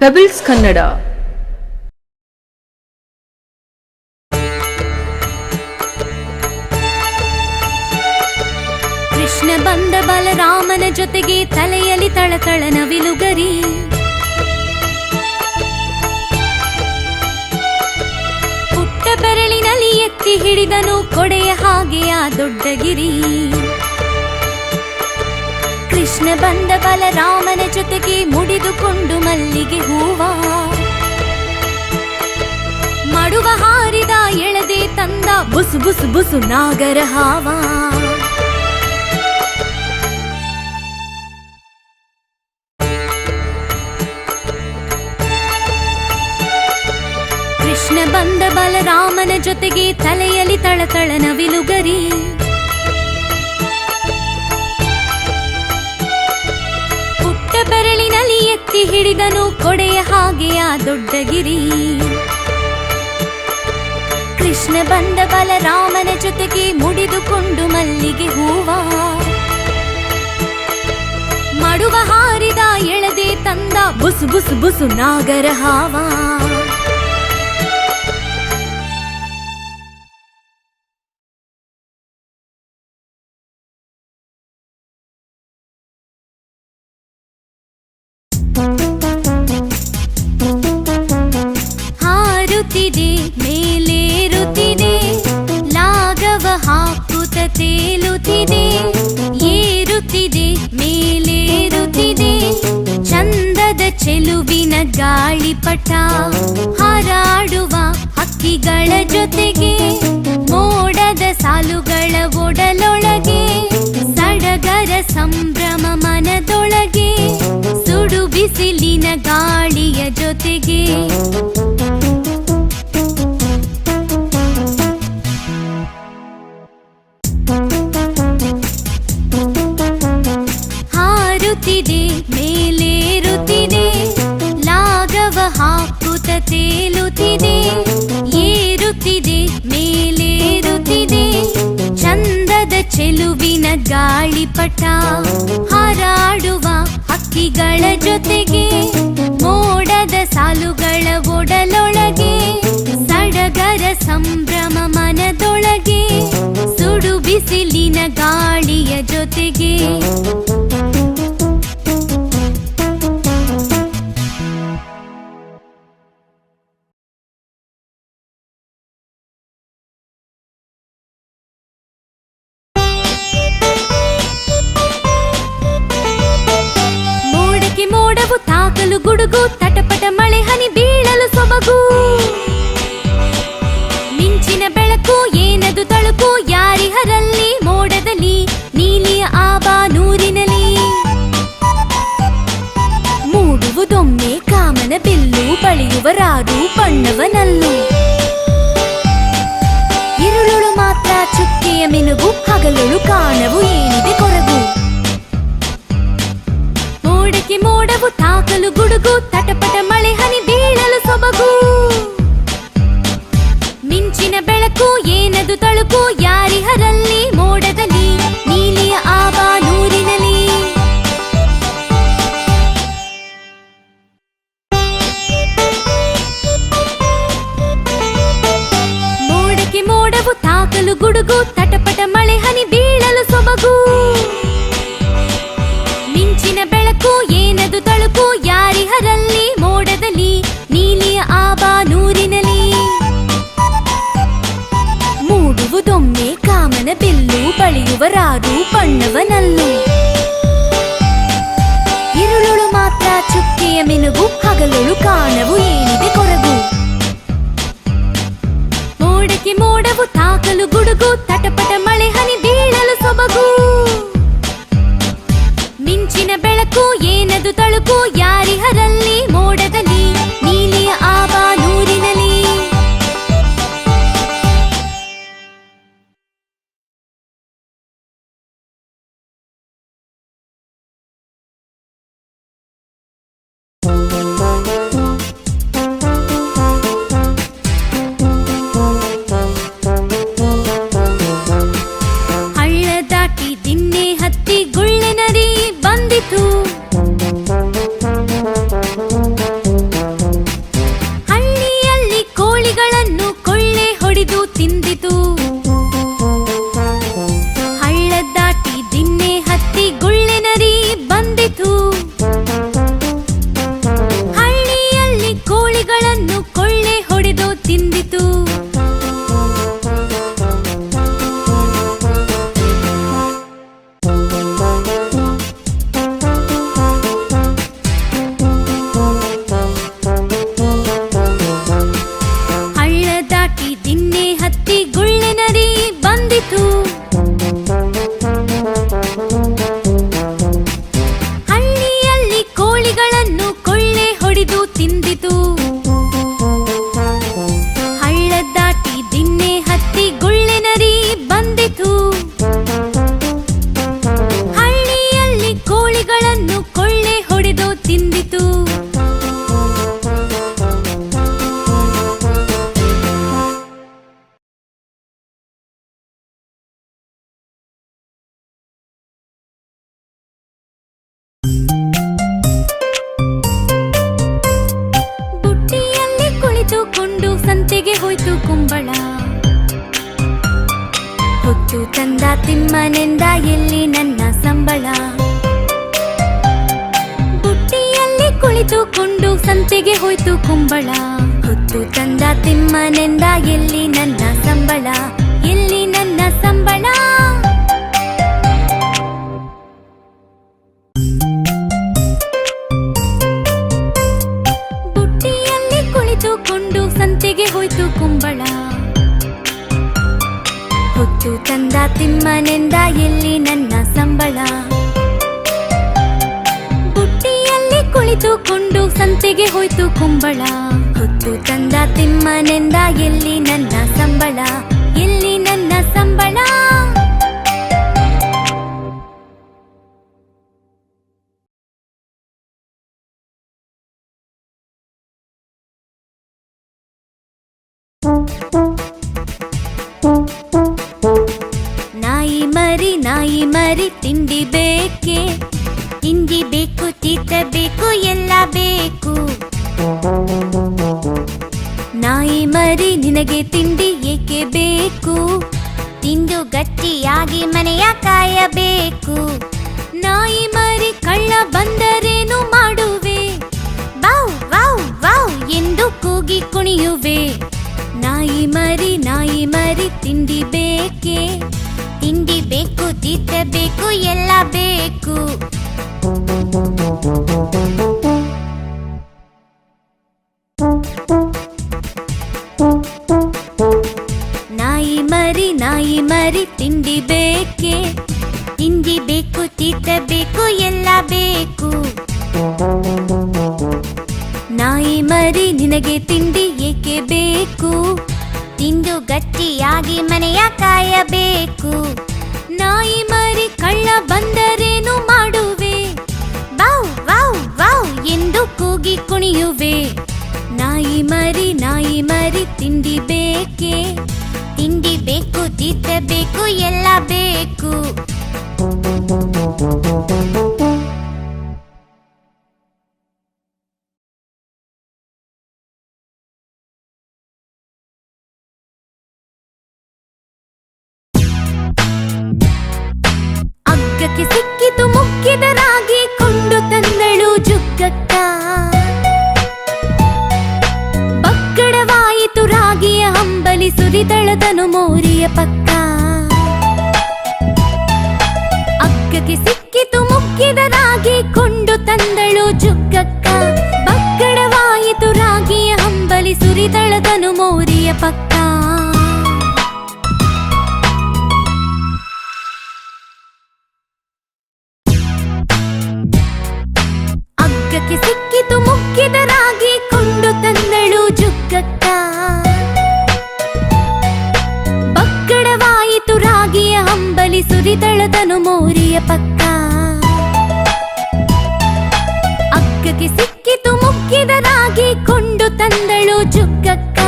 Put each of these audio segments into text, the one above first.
Pebbles Kannada. Krishna ಬಂದ ಬಲರಾಮನ ಜೊತೆಗೆ ತಲೆಯಲ್ಲಿ ತಳತಳ ನವಿಲುಗರಿ. ಪುಟ್ಟ ಬೆರಳಿನಲ್ಲಿ ಎತ್ತಿ ಹಿಡಿದನು ಕೊಡೆಯ ಹಾಗೆಯ ದೊಡ್ಡಗಿರಿ. ಕೃಷ್ಣ ಬಂದ ಬಲರಾಮನ ಜೊತೆಗೆ ಮುಡಿದುಕೊಂಡು ಮಲ್ಲಿಗೆ ಹೂವ. ಮಡುವ ಹಾರಿದ ಎಳೆದೆ ತಂದ ಬುಸು ಬುಸು ಬುಸು ನಾಗರ ಹಾವ. ಕೃಷ್ಣ ಬಂದ ಬಲರಾಮನ ಜೊತೆಗೆ ತಲೆಯಲ್ಲಿ ತಳತಳ ನವಿಲುಗರಿ. ಪುಟ್ಟ ಬೆರಳಿನಲ್ಲಿ ಎತ್ತಿ ಹಿಡಿದನು ಕೊಡೆಯ ಹಾಗೆಯ ದೊಡ್ಡಗಿರಿ. ಕೃಷ್ಣ ಬಂದ ಬಲರಾಮನ ಜೊತೆಗೆ ಮುಡಿದುಕೊಂಡು ಮಲ್ಲಿಗೆ ಹೂವ. ಮಡುವ ಹಾರಿದ ಎಳೆದೆ ತಂದ ಬುಸು ಬುಸು ಬುಸು ನಾಗರ ಹಾವ. ಹಾರುತ್ತಿದೆ ಮೇಲೇರುತ್ತಿದೆ ಲಾಘವ ಹಾಕುತ್ತ ತೇಲುತ್ತಿದೆ. ಏರುತ್ತಿದೆ ಮೇಲೇರುತ್ತಿದೆ ಚಂದದ ಚೆಲುವಿನ ಗಾಳಿಪಟ. ಹಾರಾಡುವ ಹಕ್ಕಿಗಳ ಜೊತೆಗೆ ಮೋಡದ ಸಾಲುಗಳ ಒಡಲೊಳಗೆ ಸಡಗರ ಸಂಭ್ರಮ ಮನದೊಳಗೆ. ಸುಡು ಬಿಸಿಲಿನ ಗಾಳಿಯ ಜೊತೆಗೆ ಹಾರುತ್ತಿದೆ ಮೇಲೇರುತ್ತಿದೆ ಲಾಘವ ಹಾಕುತ್ತ ತೇಲುತ್ತಿದೆ. ಏರುತ್ತಿದೆ ಮೇಲೇರುತ್ತಿದೆ ಚಂದದ ಚೆಲುವಿನ ಗಾಳಿಪಟ. ಹಾರಾಡುವ ಹಕ್ಕಿಗಳ ಜೊತೆಗೆ ಮೋಡದ ಸಾಲುಗಳ ಒಡಲೊಳಗೆ ಸಡಗರ ಸಂಭ್ರಮ ಮನದೊಳಗೆ. ಸುಡು ಬಿಸಿಲಿನ ಗಾಳಿಯ ಜೊತೆಗೆ ಮೋಡವು ತಾಕಲು ಗುಡುಗು ತಟಪಟ ಮಳೆ ಹನಿ ಬೀಳಲು ಸೊಬಗು. ಮಿಂಚಿನ ಬೆಳಕು ಏನದು ತಳುಕು ಯಾರಿಹರಲ್ಲಿ ಮೋಡದಲ್ಲಿ ನೀಲಿಯ ಆಬಾ ನೂರಿನಲ್ಲಿ. ಮೂಡುವುದೊಮ್ಮೆ ಕಾಮನ ಬಿಲ್ಲು ಬಳಿಯುವ ರಾರು ಬಣ್ಣವನಲ್ಲು. ಇರುಳುಳು ಮಾತ್ರ ಚುಕ್ಕೆಯ ಮಿನುಗು ಹಗಲುಳು ಕಾಣವು ಏನಿದೆ ಕೊರಗು. ಮೋಡವು ತಾಕಲು ಗುಡುಗು ತಟಪಟ ಮಳೆ ಹನಿ ಬೀಳಲು ಸೊಬಗು. ಮಿಂಚಿನ ಬೆಳಕು ಏನದು ತಳುಕು ಯಾರಿಹರಲ್ಲಿ ಮೋಡದಲ್ಲಿ ನೀಲಿಯ ಆಬಾ ನೂರಿನಲ್ಲಿ. ಮೋಡವು ತಾಕಲು ಗುಡುಗು ತಟಪಟ ಮಳೆ ಹನಿ ಬೀಳಲು ಸೊಬಗು. ಮಿಂಚಿನ ಬೆಳಕು ಏನದು ತಳುಕು ಯಾರಿಹರಲ್ಲಿ ಮೋಡದಲ್ಲಿ ನೀಲಿಯ ಆಬಾ ನೂರಿನಲ್ಲಿ. ಮೂಡುವುದೊಮ್ಮೆ ಕಾಮನ ಬಿಲ್ಲು ಬಳಿಯುವ ರಾರು ಬಣ್ಣವನಲ್ಲು. ಇರುಳುಳು ಮಾತ್ರ ಚುಕ್ಕೆಯ ಮಿನುಗು ಹಗಲುಳು ಕಾಣವು ಏನಿದೆ ಕೊರಗು. ಮೋಡವು ತಾಕಲು ಗುಡುಗು ತಟಪಟ ಮಳೆ ಹನಿ ಬೀಳಲು ಸೊಬಗು. ಮಿಂಚಿನ ಬೆಳಕು ಏನದು ತಳುಕು ಯಾರಿಹರಲ್ಲಿ ಮೋಡದಲ್ಲಿ ನೀಲಿಯ ಆಬಾ ನೂರಿನಲ್ಲಿ. ಹಳ್ಳ ದಾಟಿ ದಿನ್ನೆ ಹತ್ತಿ ಗುಳ್ಳೆ ನರಿ ಬಂದಿತು. ತಿಮ್ಮನೆಂದ ಎಲ್ಲಿ ನನ್ನ ಸಂಬಳ. ಬುಟ್ಟಿಯಲ್ಲಿ ಕುಳಿತುಕೊಂಡು ಸಂತೆಗೆ ಹೋಯ್ತು ಕುಂಬಳ. ಹೊತ್ತು ತಂದ ತಿಮ್ಮನೆಂದ ಎಲ್ಲಿ ನನ್ನ ಸಂಬಳ, ಎಲ್ಲಿ ನನ್ನ ಸಂಬಳ. ಬುಟ್ಟಿಯಲ್ಲಿ ಕುಳಿತುಕೊಂಡು ಸಂತೆಗೆ ಹೋಯ್ತು ಕುಂಬಳ. ಹೊತ್ತು ತಂದ ತಿಮ್ಮನೆಂದ ಎಲ್ಲಿ ನನ್ನ ಸಂಬಳ. ಬುಟ್ಟಿಯಲ್ಲಿ ಕುಳಿತುಕೊಂಡು ಸಂತೆಗೆ ಹೋಯ್ತು ಕುಂಬಳ. ಹೊತ್ತು ತಂದ ತಿಮ್ಮನೆಂದ ಎಲ್ಲಿ ನನ್ನ ಸಂಬಳ, ಎಲ್ಲಿ ನನ್ನ ಸಂಬಳ. ನಾಯಿ ಮರಿ ತಿಂಡಿ ಬೇಕೆ, ತಿಂಡಿ ಬೇಕು, ತೀತ ಬೇಕು, ಎಲ್ಲ ಬೇಕು. ನಾಯಿ ಮರಿ ನಿನಗೆ ತಿಂಡಿ ಏಕೆ ಬೇಕು, ತಿಂದು ಗಟ್ಟಿಯಾಗಿ ಮನೆಯ ಕಾಯಬೇಕು. ನಾಯಿ ಮರಿ ಕಳ್ಳ ಬಂದರೇನು ಮಾಡುವೆ, ವಾವ್ ವಾವ್ ವಾವ್ ಎಂದು ಕೂಗಿ ಕುಣಿಯುವೆ. ನಾಯಿ ಮರಿ ತಿಂಡಿ ಬೇಕೆ, ತಿಂಡಿ ಬೇಕು, ತೀತ ಬೇಕು, ಎಲ್ಲ ಬೇಕು. ನಾಯಿ ಮರಿ ತಿಂಡಿ ಬೇಕೆ, ತಿಂಡಿ ಬೇಕು, ತೀತ ಬೇಕು, ಎಲ್ಲ ಬೇಕು. ನಾಯಿ ಮರಿ ನಿನಗೆ ತಿಂಡಿ ಏಕೆ ಬೇಕು, ತಿಂದು ಗಟ್ಟಿಯಾಗಿ ಮನೆಯ ಕಾಯಬೇಕು. ನಾಯಿ ಮರಿ ಕಳ್ಳ ಬಂದರೇನು ಮಾಡುವೆ, ವಾವ್ ವಾವ್ ವಾವ್ ಎಂದು ಕೂಗಿ ಕುಣಿಯುವೆ. ನಾಯಿ ಮರಿ ತಿಂಡಿ ಬೇಕೆ, ತಿಂಡಿ ಬೇಕು, ತೀತ ಬೇಕು, ಎಲ್ಲ ಬೇಕು. ಅಗ್ಗಕ್ಕೆ ಸಿಕ್ಕಿತು ಮುಕ್ಕಿದ ರಾಗಿ, ಕೊಂಡು ತಂದಳು ಜುಗ್ಗಕ್ಕ. ಬಕ್ಕಡವಾಯಿತು ರಾಗಿಯ ಹಂಬಲಿ, ಸುರಿದಳದನು ಮೋರಿಯ ಪಕ್ಕ. ಅಗ್ಗಕ್ಕೆ ಸಿಕ್ಕಿತು ಮುಕ್ಕಿದ ರಾಗಿ, ಕೊಂಡು ತಂದಳು ಜುಗ್ಗಕ್ಕ. ಬಕ್ಕಡವಾಯಿತು ರಾಗಿಯ ಹಂಬಲಿ, ಸುರಿದಳದನು ಮೋರಿಯ ಪಕ್ಕ. ಅಗ್ಗಕ್ಕೆ ಸಿಕ್ಕಿತು ಮುಕ್ಕಿದ ರಾಗಿ, ಕೊಂಡು ತಂದಳು ಜುಗ್ಗಕ್ಕ. ಬಕ್ಕಡವಾಯಿತು ರಾಗಿಯ ಹಂಬಲಿ, ಸುರಿದಳದನು ಮೋರಿಯ ಪಕ್ಕ. ಅಗ್ಗಕ್ಕೆ ಸಿಕ್ಕಿತು ಮುಕ್ಕಿದ ರಾಗಿ, ಕೊಂಡು ತಂದಳು ಜುಗ್ಗಕ್ಕ.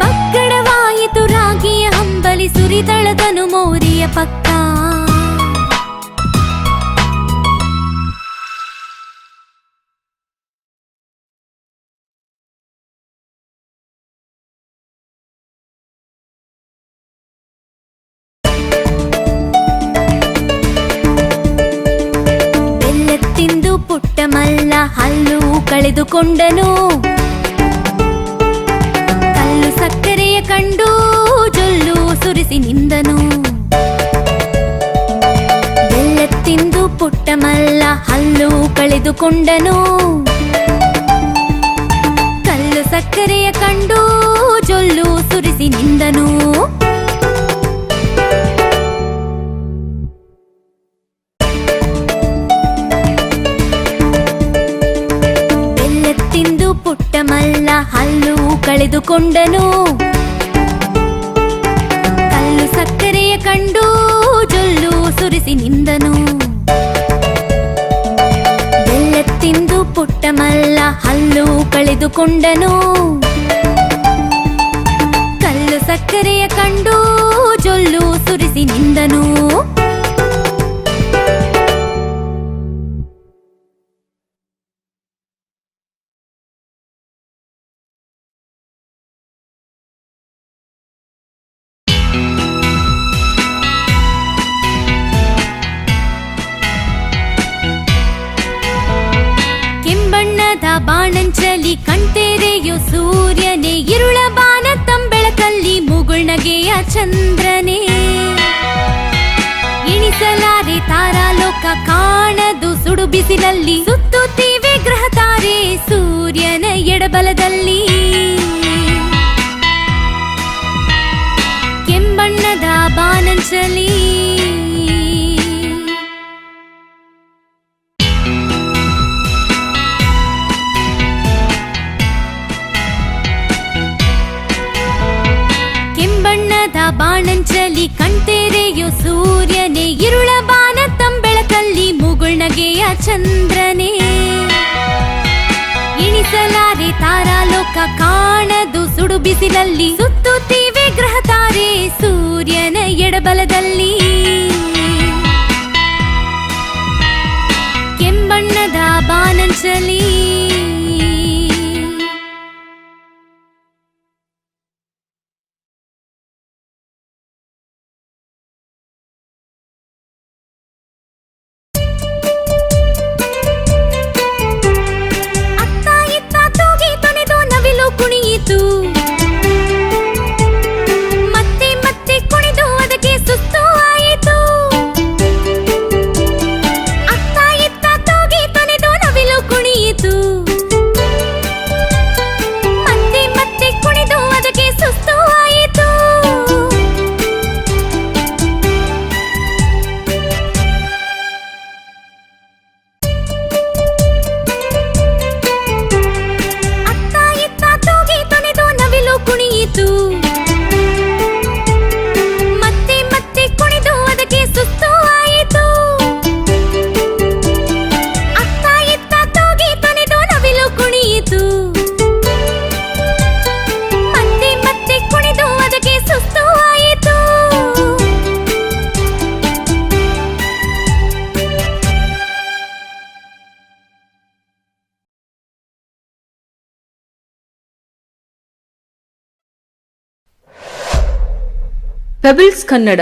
ಬಕ್ಕಡವಾಯಿತು ರಾಗಿಯ ಹಂಬಲಿ, ಸುರಿದಳದನು ಮೋರಿಯ ಪಕ್ಕ. ಪುಟ್ಟ ಮಲ್ಲ ಹಲ್ಲು ಕಳೆದುಕೊಂಡನು, ಕಲ್ಲು ಸಕ್ಕರೆಯ ಕಂಡು ಜೊಲ್ಲು ಸುರಿಸಿ ನಿಂದನು. ಬೆಲ್ಲ ತಿಂದು ಪುಟ್ಟ ಮಲ್ಲ ಹಲ್ಲು ಕಳೆದುಕೊಂಡನು, ಕಲ್ಲು ಸಕ್ಕರೆಯ ಕಂಡು ಜೊಲ್ಲು ಸುರಿಸಿ ನಿಂದನು. ತಿಂದು ಪುಟ್ಟ ಮಲ್ಲ ಹಲ್ಲು ಕಳೆದುಕೊಂಡನು, ಕಲ್ಲು ಸಕ್ಕರೆಯ ಕಂಡು ಜೊಲ್ಲು ಸುರಿಸಿ ನಿಂದನು. ಬೆಲ್ಲ ತಿಂದು ಪುಟ್ಟ ಮಲ್ಲ ಹಲ್ಲು ಕಳೆದುಕೊಂಡನು, ಕಲ್ಲು ಸಕ್ಕರೆಯ ಕಂಡು ಜೊಲ್ಲು ಸುರಿಸಿ ನಿಂದನು. ಬಾಣಂಚಲಿ ಕಣ್ತೆರೆಯೋ ಸೂರ್ಯನೇ, ಇರುಳ ಬಾನ ತಂಬೆಳಕಲ್ಲಿ ಮುಗುಳ್ನಗೆಯ ಚಂದ್ರನೇ. ಎಣಿಸಲಾರೆ ತಾರಾಲೋಕ ಕಾಣದು ಸುಡು ಬಿಸಿಲಲ್ಲಿ, ಸುತ್ತುತ್ತಿವೆ ಗ್ರಹ ತಾರೆ ಸೂರ್ಯನ ಎಡಬಲದಲ್ಲಿ. ಕೆಂಬಣ್ಣದ ಬಾನಂಚಲಿ ಬಾಣಂಚಲಿ ಕಣ್ತೆರೆಯೋ ಸೂರ್ಯನೇ, ಇರುಳ ಬಾನ ತಂಬೆಳಕಲ್ಲಿ ಮುಗುಳ್ನಗೆಯ ಚಂದ್ರನೇ. ಎಣಿಸಲಾರೆ ತಾರಾಲೋಕ ಕಾಣದು ಸುಡು ಬಿಸಿಲಲ್ಲಿ, ಸುತ್ತುತ್ತಿವೆ ಗ್ರಹ ತಾರೆ ಸೂರ್ಯನ ಎಡಬಲದಲ್ಲಿ. ಕೆಂಬಣ್ಣದ ಬಾನಂಚಲಿ ಕುಣಿಯಿತು, ಮತ್ತೆ ಮತ್ತೆ ಕುಣಿದು ಅದಕ್ಕೆ ಸುಸ್ತು ಆಯಿತು. ಅತ್ತ ಇತ್ತ ತೂಗಿ ತೊನೆದು ನವಿಲು ಕುಣಿಯಿತು, ಮತ್ತೆ ಮತ್ತೆ ಕುಣಿದು ಅದಕ್ಕೆ ಸುಸ್ತು ಆಯಿತು. ಕುಣಿಯಿತು, ಮತ್ತೆ ಮತ್ತೆ ಕುಣಿದು ಅದಕ್ಕೆ ಸುಸ್ತು ಆಯಿತು. ಅತ್ತ ಇತ್ತ ತೂಗಿ ತೊನೆದು ನವಿಲು ಕುಣಿಯಿತು, ಮತ್ತೆ ಮತ್ತೆ ಕುಣಿದು ಅದಕ್ಕೆ ಸುಸ್ತು ಆಯಿತು. ಪೆಬಲ್ಸ್ ಕನ್ನಡ